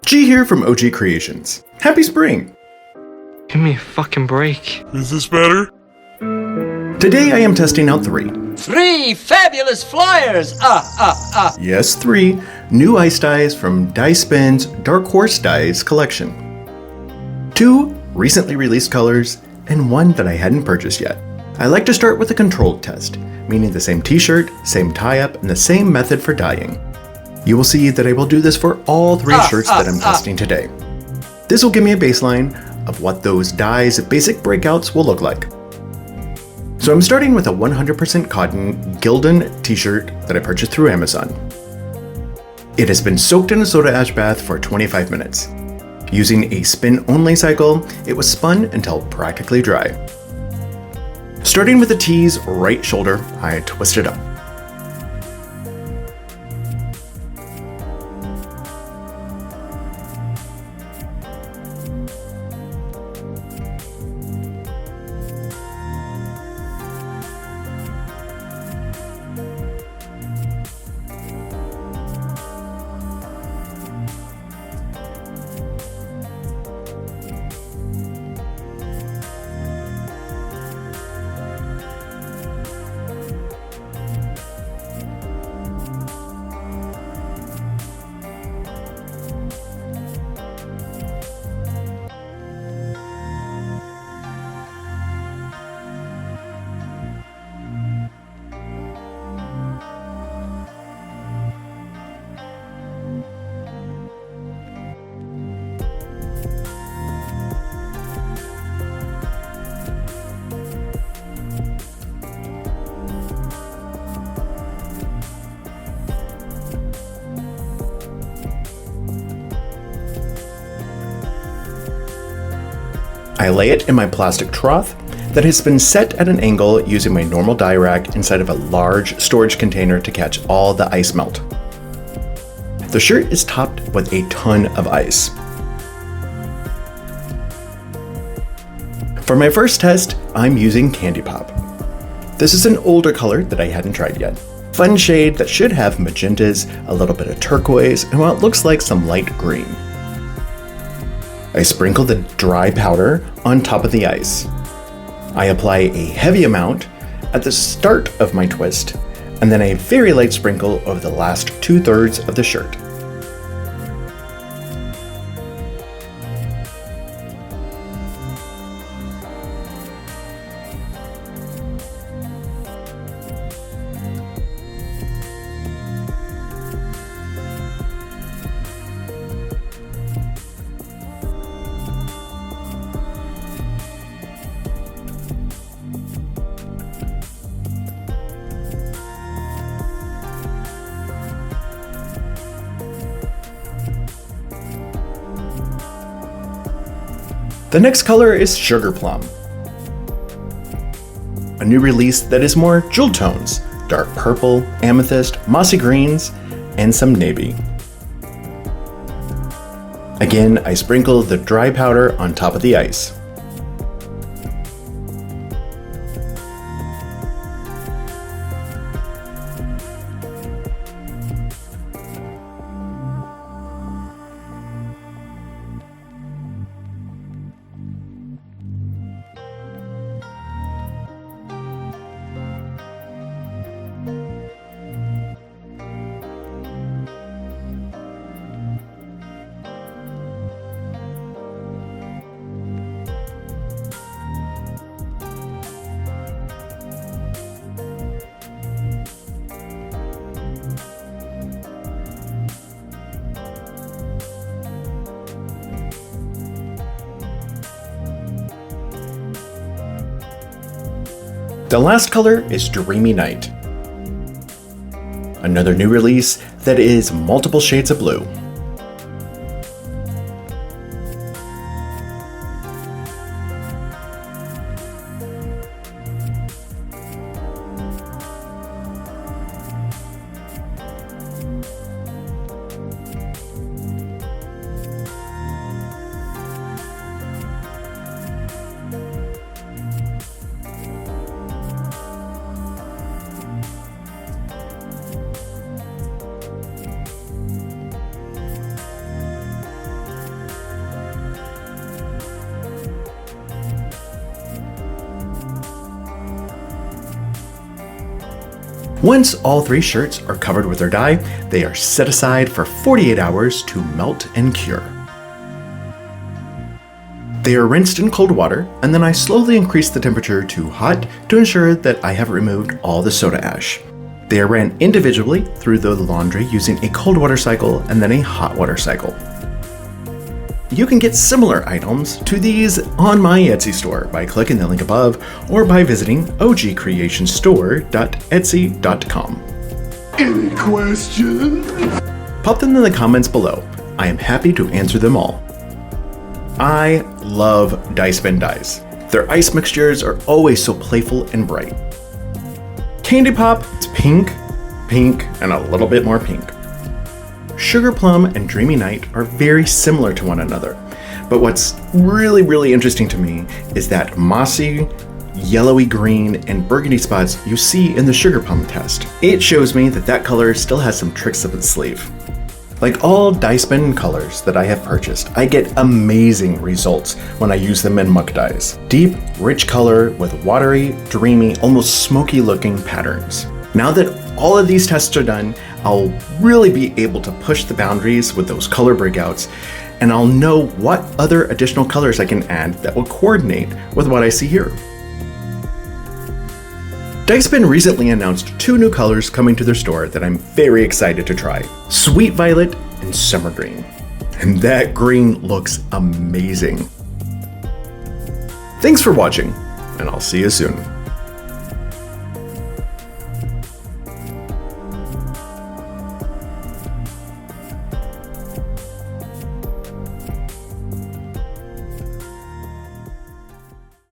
G here from OG Creations. Happy spring! Give me a fucking break. Is this better? Today I am testing out 3 fabulous flyers! Yes, 3 new ice dyes from DYESPIN's Dark Horse Dyes collection. 2 recently released colors, and 1 that I hadn't purchased yet. I like to start with a controlled test, meaning the same t-shirt, same tie-up, and the same method for dyeing. You will see that I will do this for all 3 shirts that I'm testing today. This will give me a baseline of what those dyes' basic breakouts will look like. So I'm starting with a 100% cotton Gildan t-shirt that I purchased through Amazon. It has been soaked in a soda ash bath for 25 minutes. Using a spin-only cycle, it was spun until practically dry. Starting with the T's right shoulder, I twist it up. I lay it in my plastic trough that has been set at an angle using my normal dye rack inside of a large storage container to catch all the ice melt. The shirt is topped with a ton of ice. For my first test, I'm using Candypop. This is an older color that I hadn't tried yet. Fun shade that should have magentas, a little bit of turquoise, and what looks like some light green. I sprinkle the dry powder on top of the ice. I apply a heavy amount at the start of my twist, and then a very light sprinkle over the last 2/3 of the shirt. The next color is Sugar Plum, a new release that is more jewel tones, dark purple, amethyst, mossy greens, and some navy. Again, I sprinkle the dry powder on top of the ice. The last color is Dreamy Night, another new release that is multiple shades of blue. Once all 3 shirts are covered with their dye, they are set aside for 48 hours to melt and cure. They are rinsed in cold water, and then I slowly increase the temperature to hot to ensure that I have removed all the soda ash. They are ran individually through the laundry using a cold water cycle and then a hot water cycle. You can get similar items to these on my Etsy store by clicking the link above or by visiting ogcreationstore.etsy.com. Any questions? Pop them in the comments below. I am happy to answer them all. I love DYESPIN dyes. Their ice mixtures are always so playful and bright. Candypop is pink, and a little bit more pink. Sugar Plum and Dreamy Night are very similar to one another, but what's really interesting to me is that mossy, yellowy green, and burgundy spots you see in the Sugar Plum test. It shows me that that color still has some tricks up its sleeve. Like all DYESPIN colors that I have purchased, I get amazing results when I use them in muck dyes. Deep, rich color with watery, dreamy, almost smoky looking patterns. Now that all of these tests are done, I'll really be able to push the boundaries with those color breakouts, and I'll know what other additional colors I can add that will coordinate with what I see here. DYESPIN recently announced 2 new colors coming to their store that I'm very excited to try. Sweet Violet and Summer Green. And that green looks amazing. Thanks for watching, and I'll see you soon.